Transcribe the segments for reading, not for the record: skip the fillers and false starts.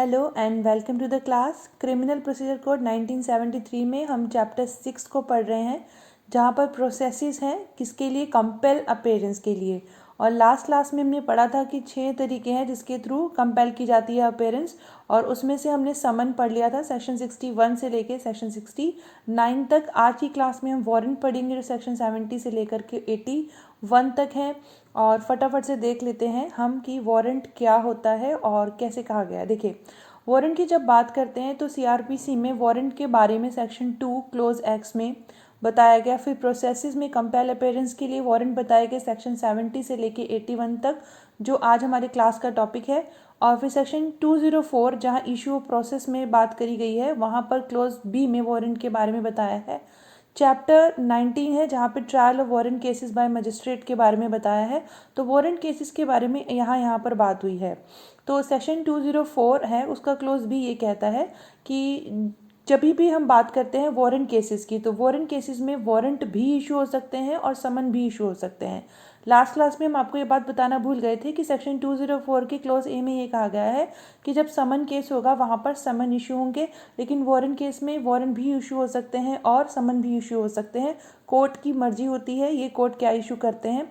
Hello and welcome to the class. Criminal procedure code 1973 में हम chapter 6 को पढ़ रहे हैं, जहाँ पर प्रोसेसेस हैं किसके लिए, कंपेल अपेरेंस के लिए। और लास्ट क्लास में हमने पढ़ा था कि 6 तरीके हैं जिसके थ्रू कंपेल की जाती है अपेरेंस, और उसमें से हमने समन पढ़ लिया था सेक्शन 61 से लेकर सेक्शन 69 तक। आज की क्लास में हम वारंट पढ़ेंगे जो सेक्शन 70 से लेकर के 81 तक है। और फटाफट से देख लेते हैं हम कि वारंट क्या होता है और कैसे कहा गया है। देखिए, वारंट की जब बात करते हैं तो सीआरपीसी में वारंट के बारे में सेक्शन 2 क्लोज एक्स में बताया गया। फिर प्रोसेसेस में कंपेल अपेरेंस के लिए वारंट बताए गए सेक्शन 70 से लेके 81 तक, जो आज हमारे क्लास का टॉपिक है। और फिर सेक्शन 204 जहां इशू ऑफ प्रोसेस में बात करी गई है, वहां पर क्लोज बी में वारंट के बारे में बताया है। चैप्टर 19 है जहाँ पे trial of warrant cases bye magistrate के बारे में बताया है। तो वारंट केसेस के बारे में यहाँ पर बात हुई है। तो सेक्शन 204 है, उसका क्लोज भी ये कहता है कि जब भी हम बात करते हैं वारंट केसेस की, तो वारंट केसेस में वारंट भी इशू हो सकते हैं और समन भी इशू हो सकते हैं। लास्ट क्लास में हम आपको ये बात बताना भूल गए थे कि सेक्शन 204 के क्लोज ए में ये कहा गया है कि जब समन केस होगा वहाँ पर समन इशू होंगे, लेकिन वारंट केस में वारंट भी इशू हो सकते हैं और समन भी इशू हो सकते हैं। कोर्ट की मर्जी होती है ये कोर्ट क्या इशू करते हैं।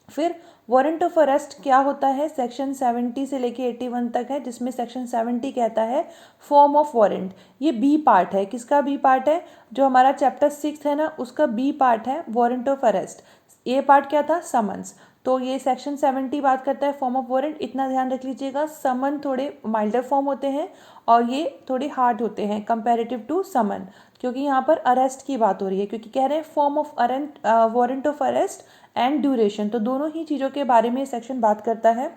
फिर वारंट ऑफ अरेस्ट क्या होता है, सेक्शन 70 से लेके 81 तक है, जिसमें सेक्शन 70 कहता है फॉर्म ऑफ वारंट। ये बी पार्ट है। किसका बी पार्ट है? जो हमारा चैप्टर 6 है ना, उसका बी पार्ट है warrant of arrest. A part क्या था? समन्स। तो ये सेक्शन 70 बात करता है फॉर्म ऑफ वारंट। इतना ध्यान रख लीजिएगा, समन थोड़े माइल्डर फॉर्म होते हैं और ये थोड़े हार्ड होते हैं कंपेरेटिव टू समन, क्योंकि यहाँ पर अरेस्ट की बात हो रही है, क्योंकि कह रहे हैं form of warrant of arrest and duration. तो दोनों ही चीज़ों के बारे में सेक्शन बात करता है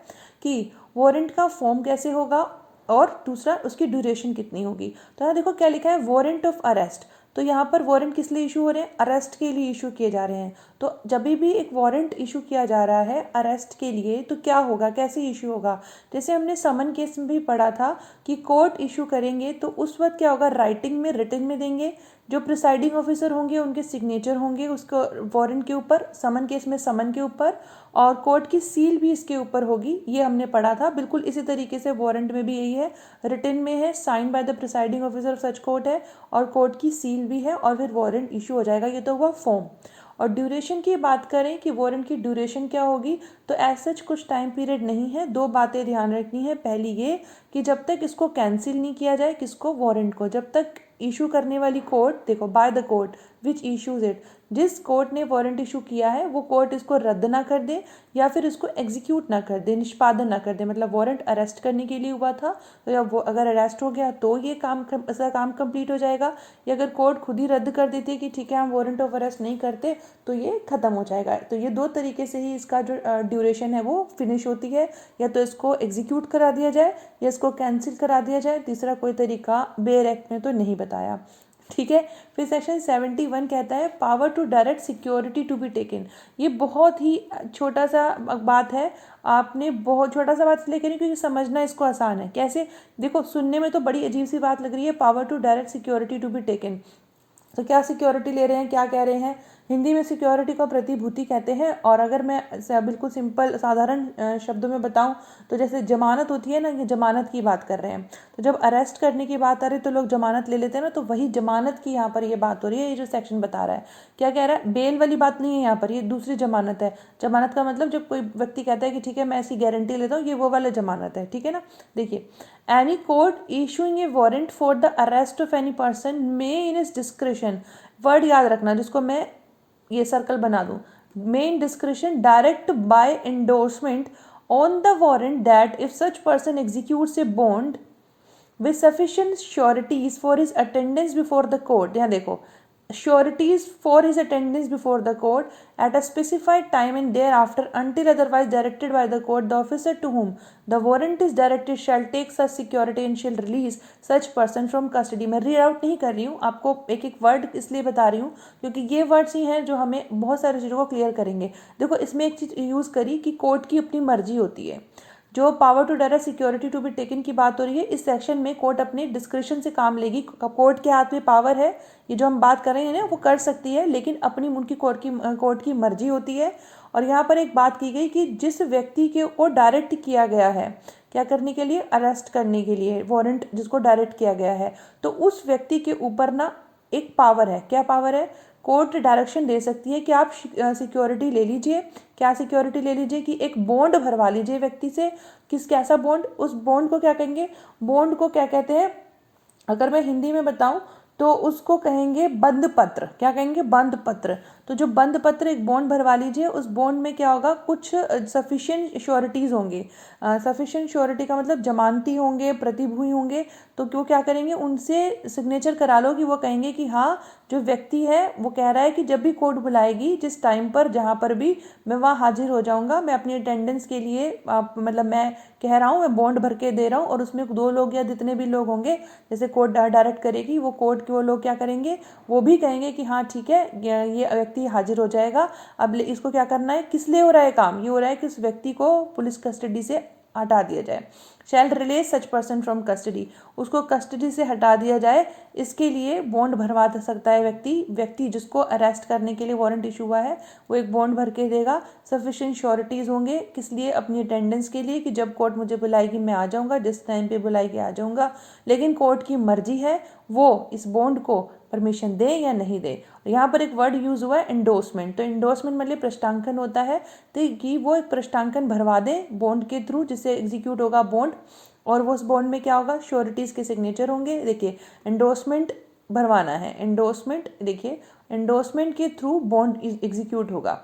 कि वारंट का फॉर्म कैसे होगा और दूसरा उसकी ड्यूरेशन कितनी होगी। तो यहाँ देखो क्या लिखा है, वारंट ऑफ अरेस्ट। तो यहाँ पर वारंट किस लिए इशू हो रहे हैं? अरेस्ट के लिए इशू किए जा रहे हैं। तो जब भी एक वारंट इशू किया जा रहा है अरेस्ट के लिए, तो क्या होगा, कैसे इशू होगा? जैसे हमने समन केस में भी पढ़ा था कि कोर्ट इशू करेंगे तो उस वक्त क्या होगा, राइटिंग में, रिटन में देंगे। जो प्रिसाइडिंग ऑफिसर होंगे उनके सिग्नेचर होंगे उसको वारंट के ऊपर, समन केस में समन के ऊपर, और कोर्ट की सील भी इसके ऊपर होगी। ये हमने पढ़ा था। बिल्कुल इसी तरीके से वारंट में भी यही है, रिटन में है, sign by the presiding officer of such court है, और कोर्ट की सील भी है, और फिर वारंट इशू हो जाएगा। ये तो हुआ फॉर्म। और ड्यूरेशन की बात करें कि वारंट की ड्यूरेशन क्या होगी, तो एज सच कुछ टाइम पीरियड नहीं है। दो बातें ध्यान रखनी है। पहली ये कि जब तक इसको कैंसिल नहीं किया जाए, किसको? वारंट को। जब तक इशू करने वाली कोर्ट, देखो by the court which issues it, जिस कोर्ट ने वारंट इशू किया है वो कोर्ट इसको रद्द ना कर दे या फिर इसको एग्जीक्यूट ना कर दे, निष्पादन ना कर दे। मतलब वारंट अरेस्ट करने के लिए हुआ था, तो जब वो अगर अरेस्ट हो गया तो ये काम कंप्लीट हो जाएगा, या अगर कोर्ट खुद ही रद्द कर देती है कि ठीक है हम वारंट ऑफ अरेस्ट नहीं करते, तो ये खत्म हो जाएगा। तो ये दो तरीके से ही इसका जो ड्यूरेशन है वो फिनिश होती है, या तो इसको एग्जीक्यूट करा दिया जाए या इसको कैंसिल करा दिया जाए। तीसरा कोई तरीका बेयर एक्ट में तो नहीं बताया। ठीक है। फिर सेक्शन 71 कहता है power to direct security to be taken. ये बहुत ही छोटा सा बात है, आपने बहुत छोटा सा बात इसलिए करी क्योंकि समझना इसको आसान है। कैसे? देखो, सुनने में तो बड़ी अजीब सी बात लग रही है, power to direct security to be taken. तो क्या सिक्योरिटी ले रहे हैं, क्या कह रहे हैं? हिंदी में सिक्योरिटी को प्रतिभूति कहते हैं। और अगर मैं बिल्कुल सिंपल साधारण शब्दों में बताऊं तो जैसे जमानत होती है ना, ये जमानत की बात कर रहे हैं। तो जब अरेस्ट करने की बात आ रही है तो लोग जमानत ले लेते हैं ना, तो वही जमानत की यहाँ पर ये बात हो रही है। ये जो सेक्शन बता रहा है, क्या कह रहा है? बेल वाली बात नहीं है यहाँ पर, ये दूसरी जमानत है। जमानत का मतलब जब कोई व्यक्ति कहता है कि ठीक है मैं ऐसी गारंटी लेता हूँ, ये वो वाला जमानत है। ठीक है ना। देखिए, any court issuing a warrant for the arrest of any person may in is discretion. Word याद रखना जिसको मैं ये सर्कल बना दूं, main discretion direct by endorsement on the warrant that if such person executes a bond with sufficient sureties for his attendance before the court. यहाँ देखो, sureties for his attendance before the court at a specified time and thereafter until otherwise directed by the court, the officer to whom the warrant is directed shall take such security and shall release such person from custody। मैं read out नहीं कर रही हूँ, आपको एक एक word इसलिए बता रही हूँ क्योंकि ये वर्ड्स ही हैं जो हमें बहुत सारी चीज़ों को क्लियर करेंगे। देखो, इसमें एक चीज़ यूज़ करी कि कोर्ट की अपनी मर्जी होती है। जो power to direct security to be taken की बात हो रही है, इस सेक्शन में कोर्ट अपने डिस्क्रिप्शन से काम लेगी। कोर्ट के हाथ में पावर है, ये जो हम बात कर रहे हैं ना वो कर सकती है, लेकिन अपनी उनकी कोर्ट की मर्जी होती है। और यहाँ पर एक बात की गई कि जिस व्यक्ति के को डायरेक्ट किया गया है क्या करने के लिए, अरेस्ट करने के लिए, वारंट जिसको डायरेक्ट किया गया है, तो उस व्यक्ति के ऊपर ना एक पावर है। क्या पावर है, कोर्ट डायरेक्शन दे सकती है कि आप सिक्योरिटी ले लीजिए। क्या सिक्योरिटी ले लीजिए कि एक बॉन्ड भरवा लीजिए व्यक्ति से। कैसा बॉन्ड, उस बॉन्ड को क्या कहेंगे, बॉन्ड को क्या कहते हैं, अगर मैं हिंदी में बताऊं तो उसको कहेंगे बंद पत्र। क्या कहेंगे, बंद पत्र। तो जो बंद पत्र, एक बॉन्ड भरवा लीजिए, उस बॉन्ड में क्या होगा, कुछ सफिशिएंट श्योरिटीज़ होंगे। सफिशिएंट श्योरिटी का मतलब जमानती होंगे, प्रतिभूति होंगे। तो क्यों क्या करेंगे, उनसे सिग्नेचर करा लो कि वो कहेंगे कि हाँ जो व्यक्ति है वो कह रहा है कि जब भी कोर्ट बुलाएगी, जिस टाइम पर जहाँ पर भी, मैं वहाँ हाजिर हो जाऊँगा। मैं अपनी अटेंडेंस के लिए मतलब मैं कह रहा हूँ, मैं बॉन्ड भर के दे रहा हूँ, और उसमें 2 लोग या जितने भी लोग होंगे, जैसे कोर्ट डायरेक्ट करेगी, वो कोर्ट के वो लोग क्या करेंगे, वो भी कहेंगे कि हाँ ठीक है, ये व्यक्ति हाजिर हो जाएगा। अब इसको क्या करना है, किस लिए हो रहा है काम, ये हो रहा है कि उस व्यक्ति को पुलिस कस्टडी से हटा दिया जाए। Shall release such person from custody, उसको कस्टडी से हटा दिया जाए, इसके लिए बॉन्ड भरवा सकता है व्यक्ति जिसको अरेस्ट करने के लिए वारंट इशू हुआ है, वो एक बॉन्ड भर के देगा। सफिशिएंट श्योरिटीज़ होंगे, किस लिए, अपनी अटेंडेंस के लिए, कि जब कोर्ट मुझे बुलाएगी मैं आ जाऊँगा, जिस टाइम पे बुलाएगी आ जाऊँगा। लेकिन कोर्ट की मर्जी है वो इस बॉन्ड को परमिशन दे या नहीं दे। यहाँ पर एक वर्ड यूज़ हुआ है एंडोर्समेंट। तो एंडोर्समेंट मतलब प्रष्टांकन होता है, तो कि वो एक प्रष्टांकन भरवा दें बॉन्ड के थ्रू, जिससे एग्जीक्यूट होगा बॉन्ड। और वो उस बॉन्ड में क्या होगा, श्योरिटीज़ के सिग्नेचर होंगे। देखिए एंडोर्समेंट भरवाना है, एंडोर्समेंट, देखिए एंडोर्समेंट के थ्रू बॉन्ड एग्जीक्यूट होगा।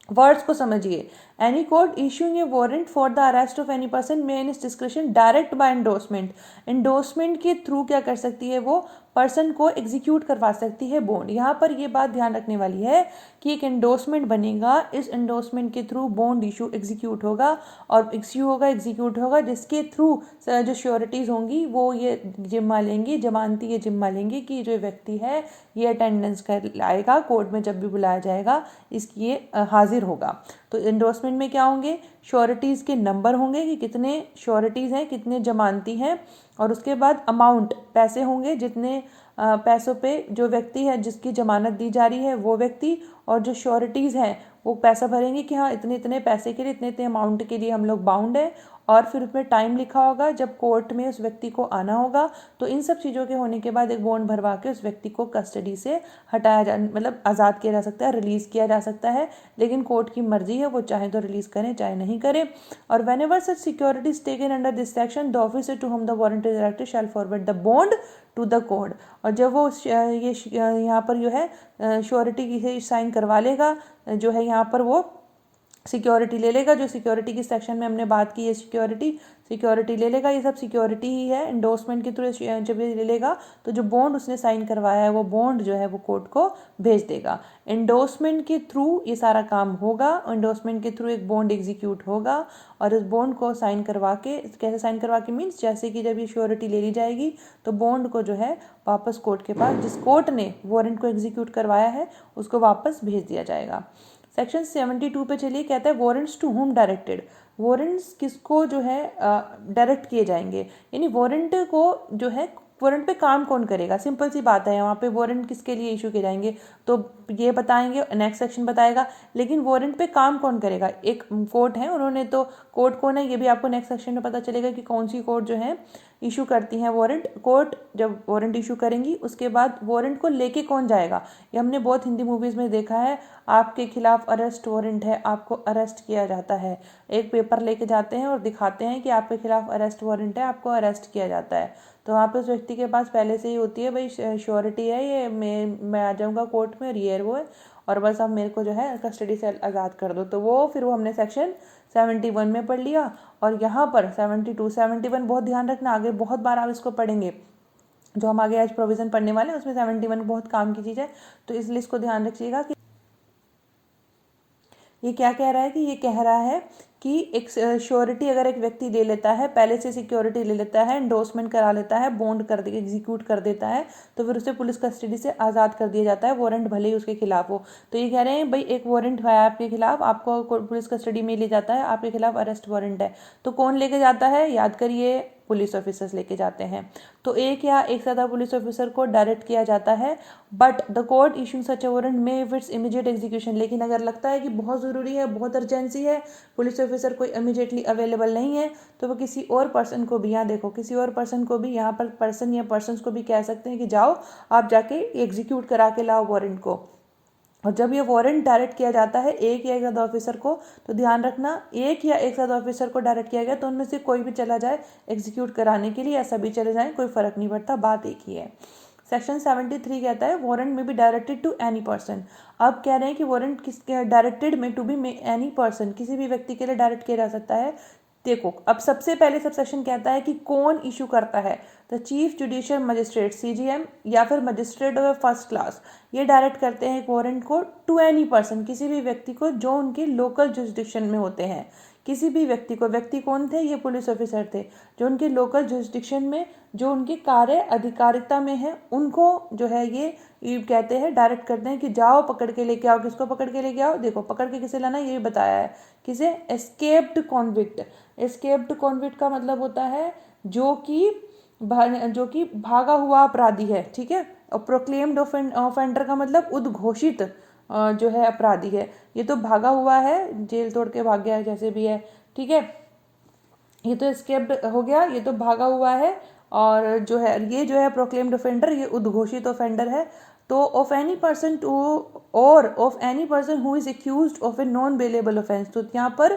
वर्ड्स को समझिए, any court issuing a warrant for the arrest of any person may in its description direct by endorsement. Endorsement के थ्रू क्या कर सकती है, वो पर्सन को एग्जीक्यूट करवा सकती है बॉन्ड। यहाँ पर ये बात ध्यान रखने वाली है कि एक एंडोर्समेंट बनेगा, इस एंडोर्समेंट के थ्रू बॉन्ड इशू एग्जीक्यूट होगा, और इश्यू होगा, एग्जीक्यूट होगा, जिसके थ्रू जो श्योरिटीज़ होंगी वो ये जिम्मा लेंगी, जमानती ये जिम्मा लेंगी कि जो व्यक्ति है ये अटेंडेंस कर आएगा कोर्ट में, जब भी बुलाया जाएगा इसकी ये हाजिर होगा। तो एंडोर्समेंट में क्या होंगे, श्योरिटीज़ के नंबर होंगे कि कितने श्योरिटीज़ हैं, कितने जमानती हैं, और उसके बाद अमाउंट, पैसे होंगे, जितने पैसों पे जो व्यक्ति है जिसकी जमानत दी जा रही है वो व्यक्ति, और जो श्योरिटीज़ हैं वो पैसा भरेंगे कि हाँ इतने इतने पैसे के लिए, इतने इतने अमाउंट के लिए हम लोग बाउंड है। और फिर उसमें टाइम लिखा होगा जब कोर्ट में उस व्यक्ति को आना होगा। तो इन सब चीज़ों के होने के बाद एक बॉन्ड भरवा के उस व्यक्ति को कस्टडी से हटाया जा, मतलब आज़ाद किया जा सकता है, रिलीज़ किया जा सकता है। लेकिन कोर्ट की मर्जी है, वो चाहे तो रिलीज़ करें चाहे नहीं करें। और whenever such security is taken under this section, the officer to whom the warrant is directed shall forward the bond to the court. और जब वो ये यहाँ पर जो है श्योरिटी की साइन करवा लेगा, जो है यहाँ पर वो सिक्योरिटी ले लेगा, जो सिक्योरिटी की सेक्शन में हमने बात की है, सिक्योरिटी ले लेगा, ये सब सिक्योरिटी ही है। एंडोर्समेंट के थ्रू जब ये ले लेगा तो जो बॉन्ड उसने साइन करवाया है वो बॉन्ड जो है वो कोर्ट को भेज देगा। एंडोर्समेंट के थ्रू ये सारा काम होगा, एंडोर्समेंट के थ्रू एक बॉन्ड एग्जीक्यूट होगा, और इस बॉन्ड को साइन करवा के, कैसे साइन करवा के मीन्स, जैसे कि जब ये श्योरिटी ले ली जाएगी तो बॉन्ड को जो है वापस कोर्ट के पास, जिस कोर्ट ने वारंट को एग्जीक्यूट करवाया है उसको वापस भेज दिया जाएगा। सेक्शन 72 पे चलिए, कहता है warrants to whom directed. Warrants किसको जो है डायरेक्ट किए जाएंगे, यानी वारंट को जो है, वारंट पे काम कौन करेगा, सिंपल सी बात है, यहाँ पे वारंट किसके लिए इशू किए जाएंगे तो ये बताएंगे, नेक्स्ट सेक्शन बताएगा। लेकिन वारंट पे काम कौन करेगा, एक कोर्ट है, उन्होंने तो कोर्ट कौन है ये भी आपको नेक्स्ट सेक्शन में पता चलेगा कि कौन सी कोर्ट जो है इशू करती हैं वारंट। कोर्ट जब वारंट इशू करेंगी उसके बाद वारंट को लेके कौन जाएगा, ये हमने बहुत हिंदी मूवीज़ में देखा है, आपके खिलाफ अरेस्ट वारंट है, आपको अरेस्ट किया जाता है, एक पेपर लेके जाते हैं और दिखाते हैं कि आपके खिलाफ अरेस्ट वारंट है, आपको अरेस्ट किया जाता है। तो वहाँ पे उस व्यक्ति के पास पहले से ही होती है, भाई श्योरिटी है, ये मैं आ जाऊँगा कोर्ट में और ये वो है, और बस अब मेरे को जो है कस्टडी से आज़ाद कर दो। तो वो फिर वो हमने सेक्शन 71 में पढ़ लिया। और यहाँ पर 72 71 बहुत ध्यान रखना, आगे बहुत बार आप इसको पढ़ेंगे, जो हम आगे आज प्रोविज़न पढ़ने वाले हैं उसमें 71 बहुत काम की चीज़ है, तो इसलिए इसको ध्यान रखिएगा कि ये क्या कह रहा है, कि ये कह रहा है कि एक श्योरिटी अगर एक व्यक्ति ले लेता है, पहले से सिक्योरिटी ले लेता है, एंडोर्समेंट करा लेता है, बॉन्ड कर दे एग्जीक्यूट कर देता है, तो फिर उसे पुलिस कस्टडी से आज़ाद कर दिया जाता है, वारंट भले ही उसके खिलाफ हो। तो ये कह रहे हैं भाई एक वारंट है आपके खिलाफ, आपको पुलिस कस्टडी में ले जाता है, आपके खिलाफ अरेस्ट वारंट है, तो कौन लेके जाता है, याद करिए पुलिस ऑफिसर्स लेके जाते हैं। तो एक या एक ज़्यादा पुलिस ऑफिसर को डायरेक्ट किया जाता है, but the court issue such a warrant may if it's immediate execution. लेकिन अगर लगता है कि बहुत ज़रूरी है, बहुत अर्जेंसी है, पुलिस ऑफिसर कोई इमीडिएटली अवेलेबल नहीं है तो वो किसी और पर्सन को भी, यहाँ देखो किसी और पर्सन को भी, यहाँ पर पर्सन या पर्सन्स को भी कह सकते हैं कि जाओ आप जाके एग्जीक्यूट करा के लाओ वारंट को। और जब ये वारंट डायरेक्ट किया जाता है एक या एक ज़्यादा ऑफिसर को, तो ध्यान रखना एक या एक ज़्यादा ऑफिसर को डायरेक्ट किया गया तो उनमें से कोई भी चला जाए एग्जीक्यूट कराने के लिए या सभी चले जाएं, कोई फर्क नहीं पड़ता, बात एक ही है। सेक्शन 73 कहता है वारंट में be directed to any person. अब कह रहे हैं कि वारंट किस डायरेक्टेड में टू बी एनी पर्सन, किसी भी व्यक्ति के लिए डायरेक्ट किया जा सकता है। देखो अब सबसे पहले सबसेक्शन कहता है कि कौन इशू करता है, the chief judicial magistrate CJM या फिर मजिस्ट्रेट ऑफ फर्स्ट क्लास, ये डायरेक्ट करते हैं एक वारंट को टू एनी पर्सन, किसी भी व्यक्ति को जो उनके लोकल जुरिस्डिक्शन में होते हैं। किसी भी व्यक्ति को, व्यक्ति कौन थे, ये पुलिस ऑफिसर थे जो उनके लोकल जुरिस्डिक्शन में, जो उनके कार्य अधिकारिता में है, उनको जो है ये कहते हैं डायरेक्ट करते हैं कि जाओ पकड़ के लेके आओ। किसको पकड़ के लेके आओ, देखो पकड़ के किसे लाना ये बताया है, किसे, एस्केप्ड कॉन्विक्ट। एस्केप्ड कॉन्विक्ट का मतलब होता है जो कि भागा हुआ अपराधी है, ठीक है। और प्रोक्लेम्ड ऑफेंडर का मतलब उद्घोषित जो है अपराधी है। ये तो भागा हुआ है, जेल तोड़ के भाग गया है, जैसे भी है, ठीक है। ये तो एस्केप्ड हो गया, ये तो भागा हुआ है। और जो है ये जो है प्रोक्लेम्ड ऑफेंडर, ये उद्घोषित ऑफेंडर है। तो ऑफ एनी पर्सन टू और of any person who is accused of a non bailable offence, तो यहाँ पर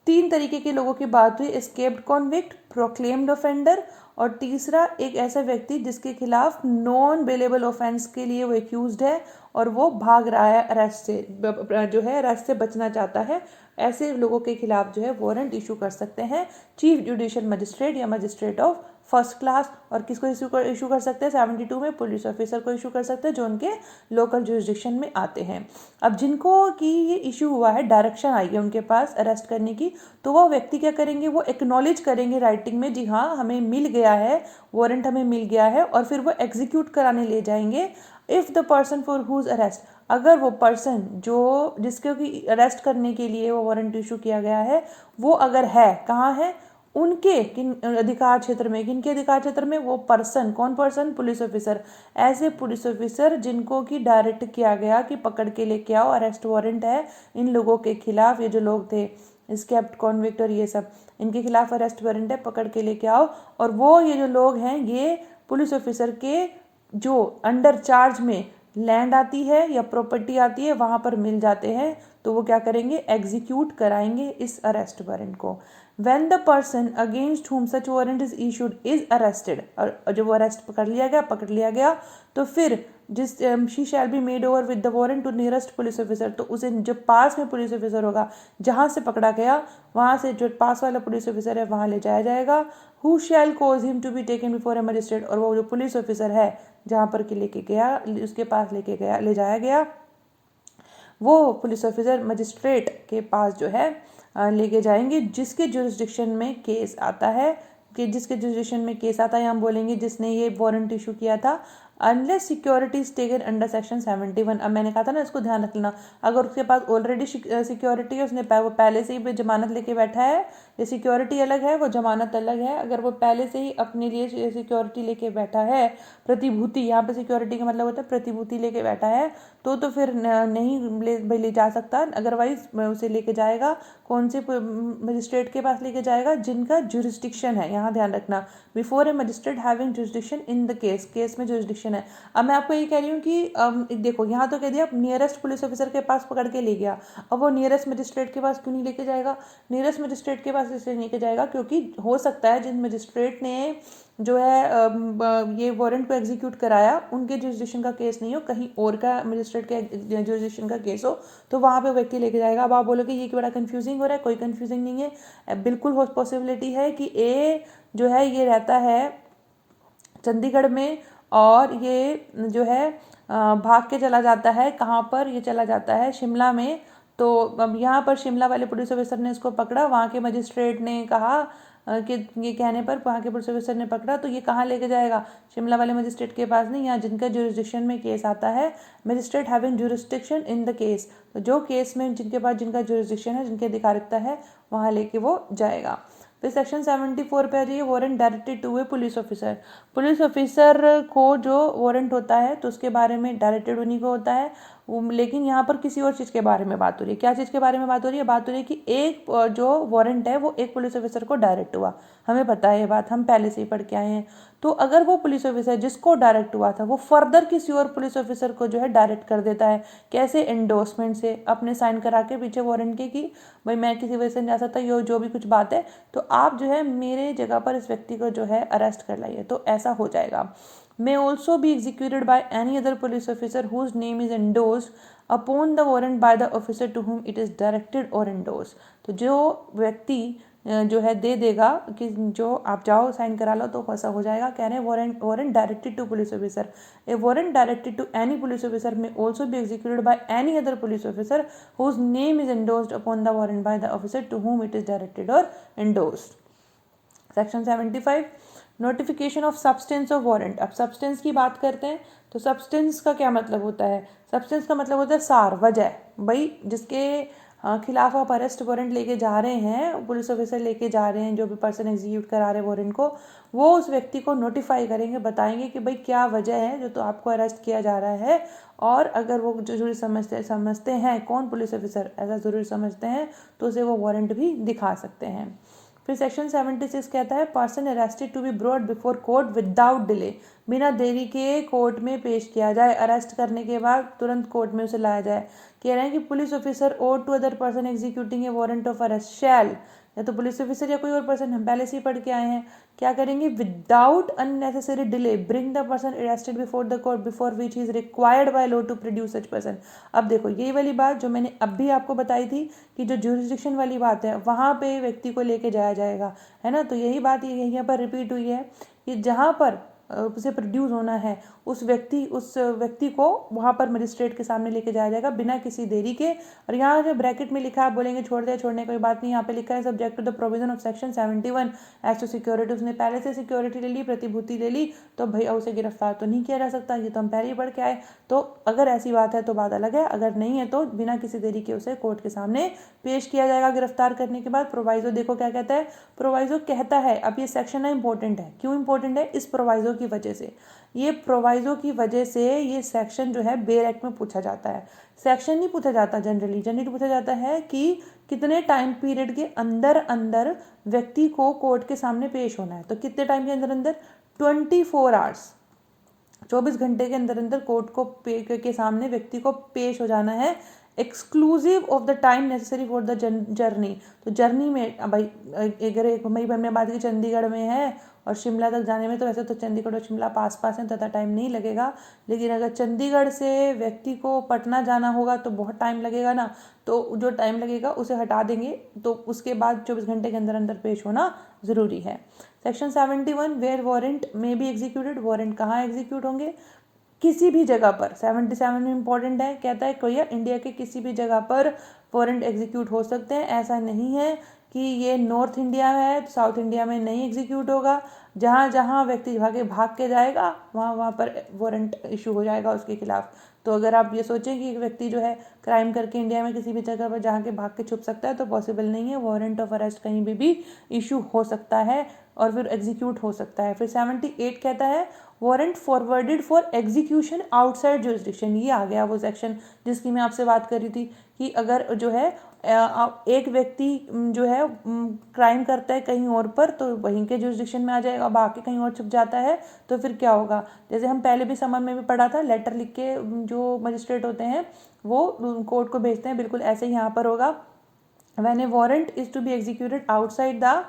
तीन तरीके के लोगों की बात हुई, एस्केप्ड कॉन्विक्ट, प्रोक्लेम्ड ऑफेंडर और तीसरा एक ऐसा व्यक्ति जिसके खिलाफ नॉन बेलेबल ऑफेंस के लिए वो एक्यूज्ड है और वो भाग रहा है अरेस्ट से, जो है अरेस्ट से बचना चाहता है। ऐसे लोगों के खिलाफ जो है वारंट इशू कर सकते हैं चीफ जुडिशियल मजिस्ट्रेट या मजिस्ट्रेट ऑफ फर्स्ट क्लास। और किसको इशू कर सकते हैं, 72 में पुलिस ऑफिसर को इशू कर सकते हैं जो उनके लोकल जुरिस्डिक्शन में आते हैं। अब जिनको कि ये इशू हुआ है, डायरेक्शन आई है उनके पास अरेस्ट करने की, तो वो व्यक्ति क्या करेंगे, वो एक्नॉलेज करेंगे राइटिंग में, जी हाँ हमें मिल गया है वारंट, हमें मिल गया है, और फिर वो एग्जीक्यूट कराने ले जाएंगे। If the person for whose arrest, अगर वो पर्सन जो जिसके की अरेस्ट करने के लिए वो वारंट इशू किया गया है वो अगर है, कहाँ है, उनके किन अधिकार क्षेत्र में, किनके अधिकार क्षेत्र में, वो पर्सन, कौन पर्सन, पुलिस ऑफिसर। ऐसे पुलिस ऑफिसर जिनको कि डायरेक्ट किया गया कि पकड़ के लेके आओ, अरेस्ट वारंट है इन लोगों के खिलाफ, ये जो लोग थे एस्केप्ड कॉन्विक्ट और ये सब, इनके खिलाफ अरेस्ट वारंट है, पकड़ के लेके आओ। और वो ये जो लोग हैं ये पुलिस ऑफिसर के जो अंडर चार्ज में लैंड आती है या प्रॉपर्टी आती है वहाँ पर मिल जाते हैं, तो वो क्या करेंगे, एग्जीक्यूट कराएंगे इस अरेस्ट वारंट को। When the person against whom such warrant is issued is arrested, और जब वो अरेस्ट पकड़ लिया गया तो फिर जिस she shall be made over with the warrant to nearest police officer, तो उसे जो पास में पुलिस ऑफिसर होगा जहाँ से पकड़ा गया वहाँ से जो पास वाला पुलिस ऑफिसर है वहाँ ले जाया जाएगा। Who shall cause him to be taken before a magistrate, और वो जो पुलिस ऑफिसर है जहाँ पर के लेके गया, उसके पास ले जाया गया, वो पुलिस ऑफिसर मजिस्ट्रेट के पास जो है लेके जाएंगे जिसके जुरिस्डिक्शन में केस आता है, कि जिसके जुरिस्डिक्शन में केस आता है हम बोलेंगे जिसने ये वारंट इशू किया था, unless security is taken under section 71। अब मैंने कहा था ना, इसको ध्यान रखना, अगर उसके पास ऑलरेडी सिक्योरिटी है, उसने वो पहले से ही जमानत लेके बैठा है, ये सिक्योरिटी अलग है वो जमानत अलग है, अगर वो पहले से ही अपने लिए सिक्योरिटी लेके बैठा है, प्रतिभूति, यहाँ पे सिक्योरिटी का मतलब होता है प्रतिभूति लेके बैठा है, तो फिर नहीं ले जा सकता, अदरवाइज उसे लेके जाएगा कौन से मजिस्ट्रेट के पास लेके जाएगा, जिनका जुरिस्डिक्शन है, यहाँ ध्यान रखना, before A magistrate having jurisdiction in the case, case में जुरिस्डिक्शन है। अब मैं आपको ये कह रही हूँ कि देखो यहाँ तो कह दिया नियरेस्ट पुलिस ऑफिसर के पास पकड़ के ले गया, अब वो नियरेस्ट मजिस्ट्रेट के पास क्यों नहीं लेके जाएगा, नियरेस्ट मजिस्ट्रेट के पास इसलिए लेके जाएगा क्योंकि हो सकता है जिन मजिस्ट्रेट ने जो है ये वारंट को एग्जीक्यूट कराया उनके जुरिस्डिक्शन का केस नहीं हो, कहीं और का मजिस्ट्रेट के जुरिस्डिक्शन का केस हो, तो वहाँ पे व्यक्ति लेके जाएगा। अब आप बोलोगे ये बड़ा कंफ्यूजिंग हो रहा है, कोई कंफ्यूजिंग नहीं है, बिल्कुल पॉसिबिलिटी है कि ए जो है ये रहता है चंडीगढ़ में और ये जो है भाग के चला जाता है, कहाँ पर ये चला जाता है, शिमला में। तो अब यहाँ पर शिमला वाले पुलिस ऑफिसर ने इसको पकड़ा, वहाँ के मजिस्ट्रेट ने कहा कि ये कहने पर वहाँ के पुलिस ऑफिसर ने पकड़ा, तो ये कहाँ लेके जाएगा, शिमला वाले मजिस्ट्रेट के पास नहीं, यहाँ जिनका जुरिस्डिक्शन में केस आता है, magistrate having jurisdiction in the case, तो जो केस में जिनके पास जिनका जुरिस्डिक्शन है, जिनकी अधिकारिता है, वहाँ लेके वो जाएगा। फिर सेक्शन 74 पे आ जाइए, warrant directed to a police officer. Police officer को जो वारंट होता है तो उसके बारे में डायरेक्टेड उन्हीं को होता है, लेकिन यहाँ पर किसी और चीज़ के बारे में बात हो रही है। क्या चीज़ के बारे में बात हो रही है? बात हो रही है कि एक जो वारंट है वो एक पुलिस ऑफिसर को डायरेक्ट हुआ। हमें पता है ये बात, हम पहले से ही पढ़ के आए हैं। तो अगर वो पुलिस ऑफिसर जिसको डायरेक्ट हुआ था वो फर्दर किसी और पुलिस ऑफिसर को जो है डायरेक्ट कर देता है, कैसे? एंडोर्समेंट से, अपने साइन करा के पीछे वारंट के कि भाई मैं किसी वजह से नहीं जा सकता, यो जो भी कुछ बात है, तो आप जो है मेरे जगह पर इस व्यक्ति को जो है अरेस्ट कर लाइए। तो ऐसा हो जाएगा। may also be executed by any other police officer whose name is endorsed upon the warrant by the officer to whom it is directed or endorsed। तो जो व्यक्ति जो है दे देगा कि जो आप जाओ साइन करा लो, तो ऐसा हो जाएगा। कह रहे हैं warrant directed to police officer, a warrant directed to any police officer may also be executed by any other police officer whose name is endorsed upon the warrant by the officer to whom it is directed or endorsed। Section 75 notification of substance of warrant. अब substance की बात करते हैं तो substance का क्या मतलब होता है? सब्सटेंस का मतलब होता है सार, वजह। भाई जिसके खिलाफ आप अरेस्ट वारंट लेके जा रहे हैं, पुलिस ऑफिसर लेके जा रहे हैं, जो भी पर्सन एग्जीक्यूट करा रहे हैं वारंट को, वो उस व्यक्ति को नोटिफाई करेंगे, बताएंगे कि भाई क्या वजह है जो तो आपको अरेस्ट किया जा रहा है। और अगर वो जरूरी समझते हैं, कौन पुलिस ऑफिसर ऐसा ज़रूरी समझते हैं, तो उसे वो वारंट भी दिखा सकते हैं। फिर सेक्शन 76 कहता है person arrested to be brought before court without delay, बिना देरी के कोर्ट में पेश किया जाए। अरेस्ट करने के बाद तुरंत कोर्ट में उसे लाया जाए। कह रहे हैं कि police officer or to other person executing a warrant of arrest shall, या तो पुलिस ऑफिसर या कोई और पर्सन, हम पहले से ही पढ़ के आए हैं, क्या करेंगे? Without unnecessary delay bring the person arrested before the court before which is required by law to produce such person. अब देखो यही वाली बात जो मैंने अभी आपको बताई थी कि जो ज्यूरिसडिक्शन वाली बात है वहाँ पे व्यक्ति को लेके जाया जाएगा, है ना। तो यही बात यहाँ पर रिपीट हुई है कि जहाँ पर उसे प्रोड्यूस होना है उस व्यक्ति को वहाँ पर मजिस्ट्रेट के सामने लेके जाया जाएगा बिना किसी देरी के। और यहाँ जो ब्रैकेट में लिखा है, आप बोलेंगे छोड़ने कोई बात नहीं, यहाँ पे लिखा है subject to the provision of section 71 as to security. उसने पहले से सिक्योरिटी ले ली, प्रतिभूति ले ली, तो भैया उसे गिरफ्तार तो नहीं किया जा सकता, ये तो हम पहले ही पढ़ के आए। तो अगर ऐसी बात है तो बात अलग है, अगर नहीं है तो बिना किसी देरी के उसे कोर्ट के सामने पेश किया जाएगा गिरफ्तार करने के बाद। प्रोवाइजो देखो क्या कहता है, प्रोवाइजो कहता है, अब ये सेक्शन है इंपॉर्टेंट है। क्यों इंपॉर्टेंट है? इस प्रोवाइजो की वजह से, ये प्रोवाइजो की वजह से ये सेक्शन जो है बेयर एक्ट में पूछा जाता है। सेक्शन नहीं पूछा जाता जनरली पूछा जाता है कि कितने टाइम पीरियड के अंदर अंदर व्यक्ति को कोर्ट के सामने पेश होना है। तो कितने टाइम के अंदर अंदर? 24 आवर्स, 24 घंटे के अंदर अंदर कोर्ट को के सामने व्यक्ति को पेश हो जाना है, exclusive of the time necessary for the journey. तो जर्नी में भाई अगर एक मई हमने बात की चंडीगढ़ में है और शिमला तक जाने में, तो वैसे तो चंडीगढ़ और शिमला पास हैं, ज़्यादा टाइम नहीं लगेगा। लेकिन अगर चंडीगढ़ से व्यक्ति को पटना जाना होगा तो बहुत टाइम लगेगा ना, तो जो टाइम लगेगा उसे हटा देंगे। तो उसके बाद 24 घंटे के अंदर अंदर पेश होना ज़रूरी है। सेक्शन 71 वेयर वारंट में बी एग्जीक्यूटेड, वारंट कहाँ एग्जीक्यूट होंगे? किसी भी जगह पर। 77 में इंपॉर्टेंट है, कहता है कोई इंडिया के किसी भी जगह पर वारंट एग्जीक्यूट हो सकते हैं। ऐसा नहीं है कि ये नॉर्थ इंडिया में है तो साउथ इंडिया में नहीं एग्जीक्यूट होगा। जहाँ जहाँ व्यक्ति भाग के जाएगा वहाँ पर वारंट इशू हो जाएगा उसके खिलाफ। तो अगर आप ये सोचें कि एक व्यक्ति जो है क्राइम करके इंडिया में किसी भी जगह पर जहाँ के भाग के छुप सकता है, तो पॉसिबल नहीं है। वारंट ऑफ अरेस्ट कहीं भी इशू हो सकता है और फिर एग्जीक्यूट हो सकता है। फिर 78 कहता है warrant forwarded for execution outside jurisdiction. ये आ गया वो सेक्शन जिसकी मैं आपसे बात कर रही थी कि अगर जो है एक व्यक्ति जो है क्राइम करता है कहीं और पर, तो वहीं के जुरिस्डिक्शन में आ जाएगा, बाकी कहीं और छुप जाता है तो फिर क्या होगा? जैसे हम पहले भी समझ में भी पढ़ा था, लेटर लिख के जो मजिस्ट्रेट होते हैं वो कोर्ट को भेजते हैं, बिल्कुल ऐसे ही यहाँ पर होगा। When a warrant is to be executed outside the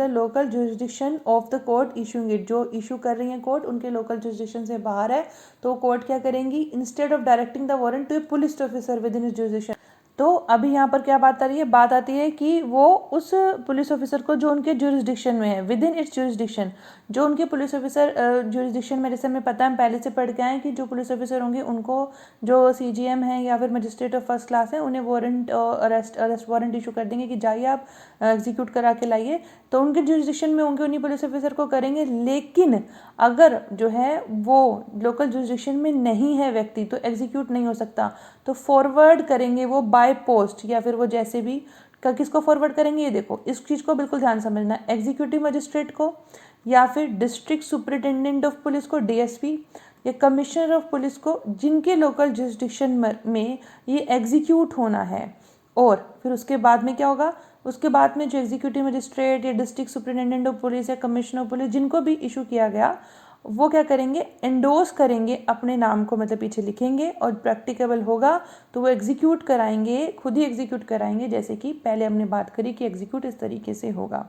local jurisdiction of the court issuing it, जो इशू कर रही है कोर्ट उनके लोकल जुरिस्डिक्शन से बाहर है, तो कोर्ट क्या करेंगी? Instead of directing the warrant to a police officer within is jurisdiction. तो अभी यहाँ पर क्या बात आ रही है? बात आती है कि वो उस पुलिस ऑफिसर को जो उनके जुरिस्डिक्शन में है, विद इन इट्स जुरिस्डिक्शन, जो उनके पुलिस ऑफिसर जुरिस्डिक्शन में, जैसे हमें पता है हम पहले से पढ़ के आए कि जो पुलिस ऑफिसर होंगे उनको जो CGM है या फिर मजिस्ट्रेट ऑफ फर्स्ट क्लास है, उन्हें वारंट अरेस्ट वारंट इशू कर देंगे कि जाइए आप एग्जीक्यूट करा के लाइए। तो उनके जुरिस्डिक्शन में होंगे, उन्हीं पुलिस ऑफिसर को करेंगे। लेकिन अगर जो है वो लोकल जुरिस्डिक्शन में नहीं है व्यक्ति, तो एग्जीक्यूट नहीं हो सकता, तो फॉरवर्ड करेंगे वो बाय पोस्ट या फिर वो जैसे भी किसको फॉरवर्ड करेंगे? ये देखो, इस चीज़ को बिल्कुल ध्यान समझना है। एग्जीक्यूटिव मजिस्ट्रेट को, या फिर डिस्ट्रिक्ट सुपरिटेंडेंट ऑफ पुलिस को DSP, या कमिश्नर ऑफ पुलिस को जिनके लोकल जुरिस्डिक्शन में ये एग्जीक्यूट होना है। और फिर उसके बाद में क्या होगा, उसके बाद में जो एग्जीक्यूटिव मजिस्ट्रेट या डिस्ट्रिक्ट सुपरिटेंडेंट ऑफ पुलिस या कमिश्नर ऑफ पुलिस जिनको भी इशू किया गया, वो क्या करेंगे, एंडोर्स करेंगे, अपने नाम को मतलब पीछे लिखेंगे, और प्रैक्टिकेबल होगा तो वो एग्जीक्यूट कराएंगे, खुद ही एग्जीक्यूट कराएंगे, जैसे कि पहले हमने बात करी कि एग्जीक्यूट इस तरीके से होगा।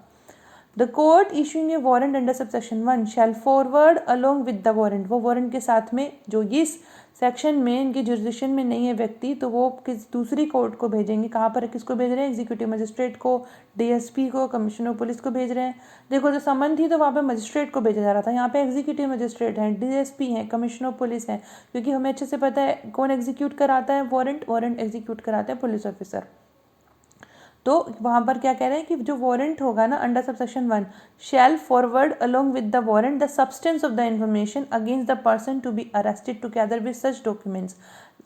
The court issuing a warrant under subsection 1 shall forward along with the warrant, वो वारंट के साथ में जो इस सेक्शन में इनके जुरिस्डिक्शन में नहीं है व्यक्ति, तो वो किस दूसरी कोर्ट को भेजेंगे। कहाँ पर, किसको भेज रहे हैं, एग्जीक्यूटिव मजिस्ट्रेट को, डीएसपी को, कमिश्नर ऑफ पुलिस को भेज रहे हैं। देखो जो समन थी तो वहाँ पे मजिस्ट्रेट को भेजा जा रहा था, यहाँ पे एग्जीक्यूटिव मजिस्ट्रेट हैं, डीएसपी हैं, कमिश्नर ऑफ पुलिस हैं, क्योंकि हमें अच्छे से पता है कौन एग्जीक्यूट कराता है वारंट एग्जीक्यूट कराता है पुलिस ऑफिसर। तो वहाँ पर क्या कह रहे हैं कि जो वारंट होगा ना under subsection 1 shall forward along with the warrant the substance of the information against the person to be arrested together with such documents.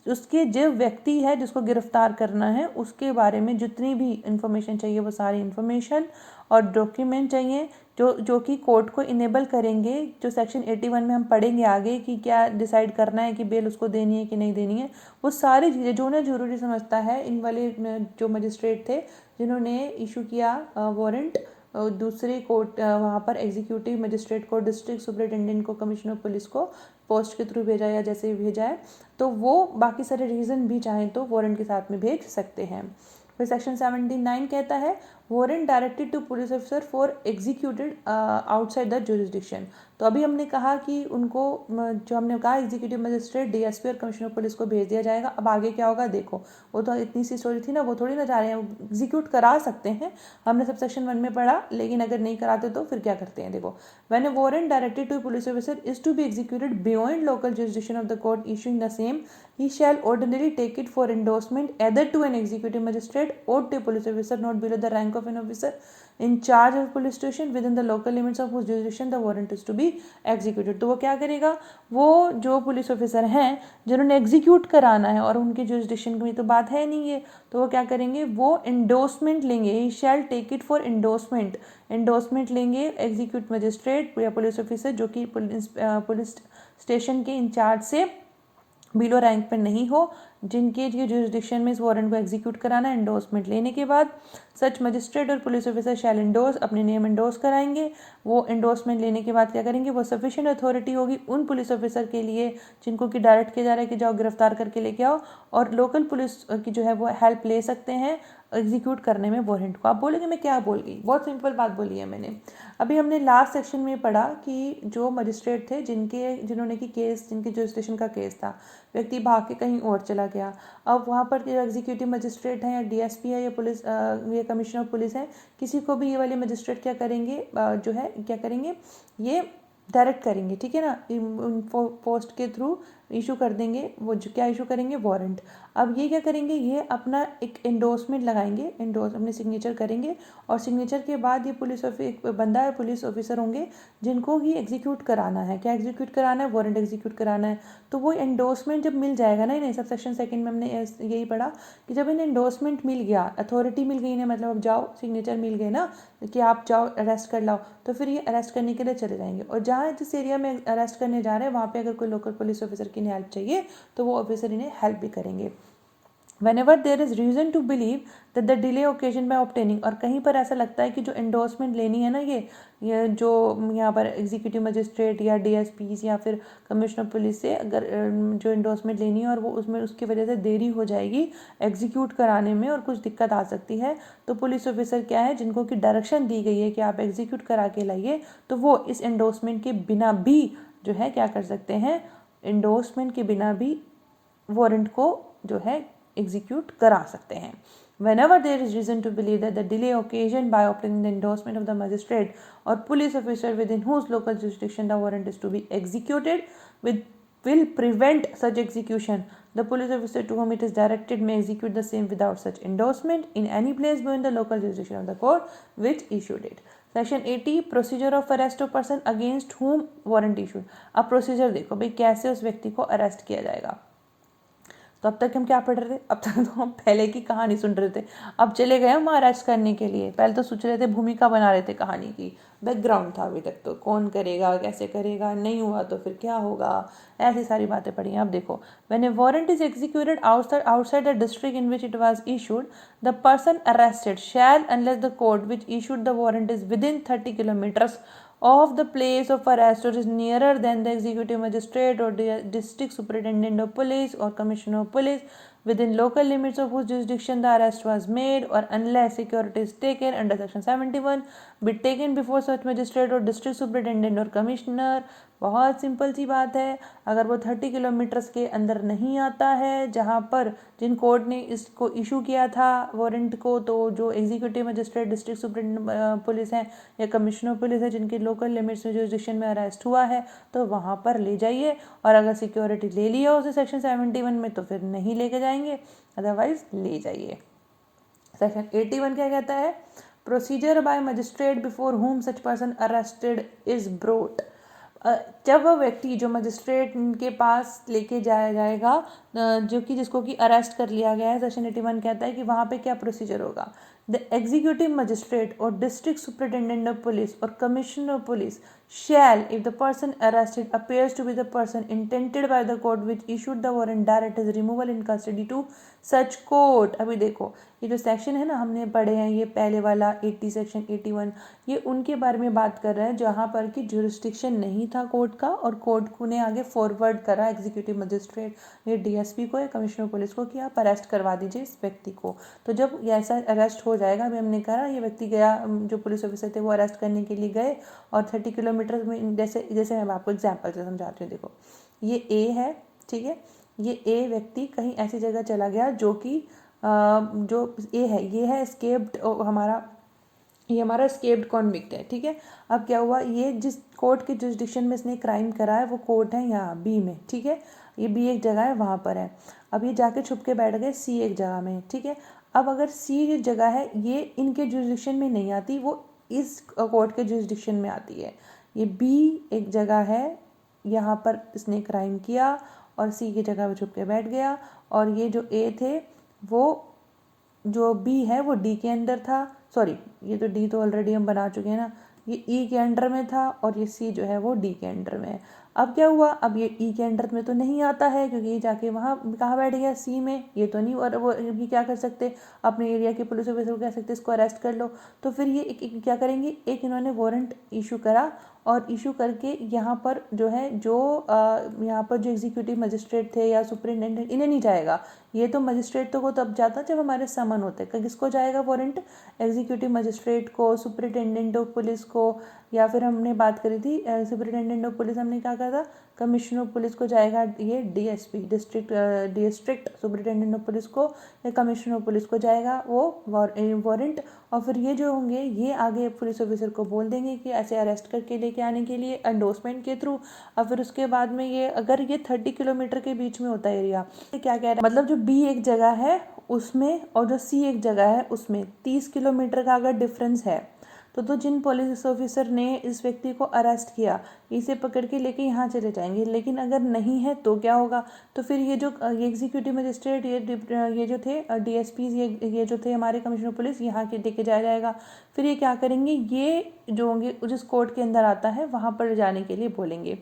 उसके जो व्यक्ति है जिसको गिरफ्तार करना है उसके बारे में जितनी भी इंफॉर्मेशन चाहिए वो सारी इंफॉर्मेशन और डॉक्यूमेंट चाहिए जो कि कोर्ट को इनेबल करेंगे। जो सेक्शन 81 में हम पढ़ेंगे आगे कि क्या डिसाइड करना है कि बेल उसको देनी है कि नहीं देनी है, वो सारी चीज़ें जो उन्हें ज़रूरी समझता है। इन वाले जो मजिस्ट्रेट थे जिन्होंने इशू किया वारंट दूसरे कोर्ट, वहाँ पर एग्जीक्यूटिव मजिस्ट्रेट को, डिस्ट्रिक्ट सुपरिटेंडेंट को, कमिश्नर पुलिस को पोस्ट के थ्रू भेजा या जैसे भी भेजा है, तो वो बाकी सारे रीज़न भी चाहें तो वारंट के साथ में भेज सकते हैं। फिर सेक्शन 79 कहता है warrant directed to police officer for executed outside the jurisdiction. तो अभी हमने कहा कि उनको जो हमने कहा एग्जीक्यूटिव मजिस्ट्रेट, डीएसपी और कमिश्नर पुलिस को भेज दिया जाएगा। अब आगे क्या होगा देखो, वो तो इतनी सी स्टोरी थी ना, वो थोड़ी ना जा रहे हैं, एग्जीक्यूट करा सकते हैं, हमने सब सेक्शन 1 में पढ़ा, लेकिन अगर नहीं कराते तो फिर क्या करते हैं। देखो, when a warrant directed to police officer is to be executed beyond local jurisdiction of the court issuing the same, he shall ordinarily take it for endorsement either to an executive magistrate or to a police officer not below the rank of an officer in charge of police station within the local limits of whose jurisdiction the warrant is to be executed। तो वो क्या करेगा, वो जो police officer हैं जिन्होंने execute कराना है और उनके जुरिस्डिक्शन की तो बात है नहीं है, तो वो क्या करेंगे, वो एंडोर्समेंट लेंगे, he shall take it for endorsement, endorsement लेंगे एग्जीक्यूट मजिस्ट्रेट या पुलिस ऑफिसर जो कि पुलिस स्टेशन के इंचार्ज से बिलो रैंक पर नहीं हो, जिनके जुरिस्डिक्शन में इस वारंट को एग्जीक्यूट कराना है। एंडोर्समेंट लेने के बाद सच मजिस्ट्रेट और पुलिस ऑफिसर शैल एंडोर्स, अपने नेम एंडोर्स कराएंगे। वो एंडोर्समेंट लेने के बाद क्या करेंगे, वो सफिशिएंट अथॉरिटी होगी उन पुलिस ऑफिसर के लिए जिनको कि डायरेक्ट किया जा रहा है कि जाओ गिरफ्तार करके लेके आओ, और लोकल पुलिस की जो है वो हेल्प ले सकते हैं एग्जीक्यूट करने में वारंट को। आप बोलेंगे मैं क्या बोल गई, बहुत सिंपल बात बोली है मैंने। अभी हमने लास्ट सेक्शन में पढ़ा कि जो मजिस्ट्रेट थे जिन्होंने कि केस, जिनके जुरिस्डिक्शन का केस था, व्यक्ति भाग के कहीं और चला गया। अब वहाँ पर जो एग्जीक्यूटिव मजिस्ट्रेट हैं या डीएसपी है या पुलिस या कमिश्नर ऑफ पुलिस है, किसी को भी ये वाले मजिस्ट्रेट क्या करेंगे, जो है क्या करेंगे, ये डायरेक्ट करेंगे, ठीक है ना, पोस्ट के थ्रू इशू कर देंगे। वो जो क्या इशू करेंगे, वारंट। अब ये क्या करेंगे, ये अपना एक एंडोर्समेंट लगाएंगे, अपने सिग्नेचर करेंगे, और सिग्नेचर के बाद ये एक बंदा है, पुलिस ऑफिसर होंगे जिनको ही एग्जीक्यूट कराना है। क्या एग्जीक्यूट कराना है, वारंट एग्जीक्यूट कराना है। तो वो एंडोर्समेंट जब मिल जाएगा ना इन्हें, सब सेक्शन 2 में हमने यही पढ़ा कि जब इन्हें एंडोर्समेंट मिल गया, अथॉरिटी मिल गई इन्हें, मतलब अब जाओ, सिग्नेचर मिल गए ना कि आप जाओ अरेस्ट कर लाओ, तो फिर ये अरेस्ट करने के लिए चले जाएंगे। और जहाँ जिस एरिया में अरेस्ट करने जा रहे हैं वहाँ पे अगर कोई लोकल पुलिस ऑफिसर की हेल्प चाहिए तो वो ऑफिसर इन्हें हेल्प भी करेंगे। Whenever there is reason to believe that the delay occasioned by obtaining, और कहीं पर ऐसा लगता है कि जो एंडोर्समेंट लेनी है ना, ये जो यहाँ पर एग्जीक्यूटिव मजिस्ट्रेट या डीएसपी या फिर कमिश्नर पुलिस से अगर जो एंडोर्समेंट लेनी है और वो उसमें उसकी वजह से देरी हो जाएगी एग्जीक्यूट कराने में और कुछ दिक्कत आ सकती है, तो पुलिस ऑफिसर क्या है जिनको कि डायरेक्शन दी गई है कि आप एग्जीक्यूट करा के लाइए, तो वो इस एंडोर्समेंट के बिना भी जो है क्या कर सकते हैं, एंडोर्समेंट के बिना भी वारंट को जो है एग्जीक्यूट करा सकते हैं। Whenever there is reason to believe that the delay occasioned by obtaining the endorsement of the magistrate or police officer within whose local jurisdiction the warrant is to be executed will prevent such execution, the police officer to whom it is directed may execute the same without such endorsement in any place beyond the local jurisdiction of the court which issued it. Section 80 procedure of arrest of person against whom warrant issued। अब procedure देखो भाई कैसे उस व्यक्ति को arrest किया जाएगा। तो अब तक हम क्या पढ़ रहे थे, अब तक तो हम पहले की कहानी सुन रहे थे। अब चले गए हम अरेस्ट करने के लिए, पहले तो सोच रहे थे, भूमिका बना रहे थे कहानी की, बैकग्राउंड था अभी तक तो, कौन करेगा कैसे करेगा, नहीं हुआ तो फिर क्या होगा, ऐसी सारी बातें पढ़ी हैं। अब देखो, when a warrant is executed outside the district in which it was issued, the person arrested shall, unless the court which issued the warrant is within 30 kilometres of the place of arrest or is nearer than the executive magistrate or the district superintendent of police or commissioner of police within local limits of whose jurisdiction the arrest was made, or unless security is taken under section 71 be taken before such magistrate or district superintendent or commissioner। बहुत simple सी बात है, अगर वो 30 kilometres के अंदर नहीं आता है जहाँ पर जिन कोर्ट ने इसको इशू किया था वारंट को, तो जो executive magistrate, district superintendent police है या कमिश्नर पुलिस है जिनके लोकल लिमिट्स में जुरिस्डिक्शन में अरेस्ट हुआ है, तो वहाँ पर ले जाइए। और अगर सिक्योरिटी ले लिया उसे सेक्शन 71 में तो फिर नहीं लेके जाएंगे, अदरवाइज ले जाइए। सेक्शन 81 क्या कहता है, प्रोसीजर बाय मजिस्ट्रेट बिफोर हुम such person arrested is brought. जब वह व्यक्ति जो मजिस्ट्रेट के पास लेके जाया जाएगा, जो कि जिसको कि अरेस्ट कर लिया गया है, सेक्शन 81 कहता है कि वहाँ पे क्या प्रोसीजर होगा। द एग्जीक्यूटिव मजिस्ट्रेट और डिस्ट्रिक्ट सुपरिटेंडेंट ऑफ पुलिस और commissioner of police shall, if the person arrested appears to be the person intended by the court which issued the warrant, direct his removal in custody to such court। अभी देखो, ये जो section है ना हमने पढ़े हैं, ये पहले वाला 80 सेक्शन 81, ये उनके बारे में बात कर रहा है जहाँ पर कि जुरिस्डिक्शन नहीं था कोर्ट का, और कोर्ट को ने आगे फॉरवर्ड करा एग्जीक्यूटिव मजिस्ट्रेट या डीएसपी को या कमिश्नर पुलिस को कि आप अरेस्ट करवा दीजिए इस व्यक्ति को। तो जब ऐसा अरेस्ट हो जाएगा, अभी हमने कहा ये व्यक्ति गया, जो पुलिस ऑफिसर थे वो अरेस्ट करने के लिए गए, और 30 किलोमीटर में, जैसे जैसे मैं आपको एग्जाम्पल से समझाती हूँ। देखो, ये ए है, ठीक है, ये ए व्यक्ति कहीं ऐसी जगह चला गया जो कि जो ए है, ये है एस्केप्ड, ये हमारा एस्केप्ड कॉन्विक्ट है, ठीक है। अब क्या हुआ, ये जिस कोर्ट के जुरिस्डिक्शन में इसने क्राइम करा है वो कोर्ट है यहाँ बी में, ठीक है, ये बी एक जगह है वहाँ पर है। अब ये जाके छुप के बैठ गए सी एक जगह में, ठीक है। अब अगर सी जो जगह है ये इनके जुरिस्डिक्शन में नहीं आती, वो इस कोर्ट के जुरिस्डिक्शन में आती है। ये बी एक जगह है, यहाँ पर इसने क्राइम किया और सी की जगह पे छुप के बैठ गया, और ये जो ए थे वो, जो बी है वो डी के अंदर था, सॉरी ये तो डी तो ऑलरेडी हम बना चुके हैं ना, ये ई के अंडर में था, और ये सी जो है वो डी के अंडर में है। अब क्या हुआ, अब ये ई के अंडर में तो नहीं आता है क्योंकि ये जाके वहाँ कहाँ बैठ गया, सी में, ये तो नहीं, और वो ये क्या कर सकते, अपने एरिया के पुलिस ऑफिसर को कह सकते इसको अरेस्ट कर लो। तो फिर ये क्या करेंगे, एक इन्होंने वारंट इशू करा, और इशू करके यहाँ पर जो है, जो यहाँ पर जो एग्जीक्यूटिव मजिस्ट्रेट थे या सुपरिटेंडेंट, इन्हें नहीं जाएगा, ये तो मजिस्ट्रेट तो को तब जाता जब हमारे समन होते हैं। किसको जाएगा वारंट, एग्जीक्यूटिव मजिस्ट्रेट को, सुपरिटेंडेंट ऑफ पुलिस को, या फिर हमने बात करी थी सुपरिटेंडेंट ऑफ पुलिस, हमने क्या कहा था, कमिश्नर ऑफ पुलिस को जाएगा ये DSP, district superintendent of police को या कमिश्नर ऑफ पुलिस को जाएगा वो वारंट। और फिर ये जो होंगे ये आगे पुलिस ऑफिसर को बोल देंगे कि ऐसे अरेस्ट करके लेके आने के लिए एंडोर्समेंट के थ्रू। और फिर उसके बाद में ये, अगर ये 30 किलोमीटर के बीच में होता है एरिया, क्या कह रहा है, मतलब जो बी एक जगह है उसमें और जो सी एक जगह है उसमें 30 किलोमीटर का अगर डिफरेंस है, तो जिन पुलिस ऑफिसर ने इस व्यक्ति को अरेस्ट किया, इसे पकड़ के लेके यहाँ चले जाएंगे। लेकिन अगर नहीं है तो क्या होगा, तो फिर ये जो ये एग्जीक्यूटिव मजिस्ट्रेट, ये जो थे डीएसपी, ये जो थे हमारे कमिश्नर पुलिस, यहाँ के लेके जाया जाएगा। फिर ये क्या करेंगे, ये जो होंगे जिस कोर्ट के अंदर आता है वहाँ पर जाने के लिए बोलेंगे।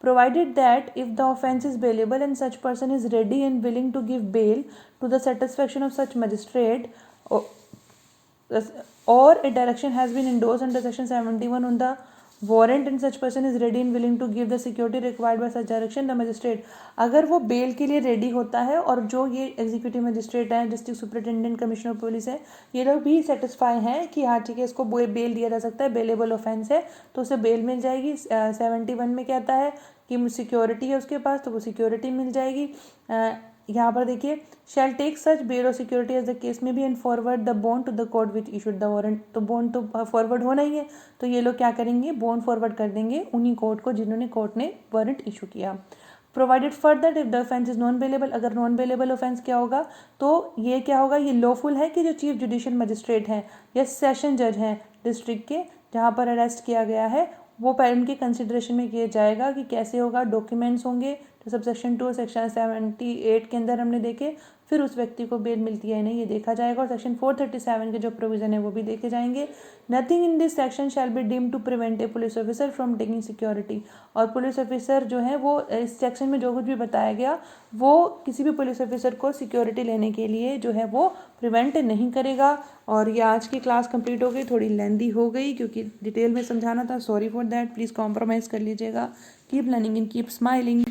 Provided that if the offence is bailable and such person is ready and willing to give bail to the satisfaction of such magistrate, or a direction has been endorsed under section 71 on the warrant and such person is ready and willing to give the security required by such direction, the magistrate, अगर वो bell के लिए ready होता है और जो ये executive magistrate है, डिस्ट्रिक्ट सुपरिटेंडेंट, कमिश्नर पुलिस है, ये लोग भी सेटिस्फाई हैं कि हाँ ठीक है इसको बेल दिया जा सकता है, बेलेबल ऑफेंस है तो उसे बेल मिल जाएगी। 71 में कहता है कि सिक्योरिटी है उसके पास तो वो सिक्योरिटी मिल जाएगी। यहाँ पर देखिए, शैल टेक सच बेल और सिक्योरिटी एज द केस में भी and forward the bond to the court which issued the warrant. तो बॉन्ड तो फॉरवर्ड होना ही है, तो ये लोग क्या करेंगे, बॉन्ड फॉरवर्ड कर देंगे उन्हीं कोर्ट को जिन्होंने कोर्ट ने वारंट इशू किया। Provided further if the offence is non bailable, अगर नॉन बेलेबल ऑफेंस क्या होगा, तो ये क्या होगा, ये लॉफुल है कि जो चीफ जुडिशियल मजिस्ट्रेट हैं या सेशन जज हैं डिस्ट्रिक्ट के जहाँ पर अरेस्ट किया गया है, वो उनके कंसिडरेशन में किया जाएगा कि कैसे होगा, डॉक्यूमेंट्स होंगे, तो सब सेक्शन 2 सेक्शन 78 के अंदर हमने देखे, फिर उस व्यक्ति को बेल मिलती है नहीं ये देखा जाएगा। और सेक्शन 437 के जो प्रोविज़न है वो भी देखे जाएंगे। Nothing in this section shall be deemed to prevent a police officer from taking security. और पुलिस ऑफिसर जो है वो इस सेक्शन में जो कुछ भी बताया गया वो किसी भी पुलिस ऑफिसर को सिक्योरिटी लेने के लिए जो है वो प्रिवेंट नहीं करेगा। और ये आज की क्लास कंप्लीट हो गई, थोड़ी लेंदी हो गई क्योंकि डिटेल में समझाना था, sorry for that, please compromise कर लीजिएगा। Keep learning and keep smiling.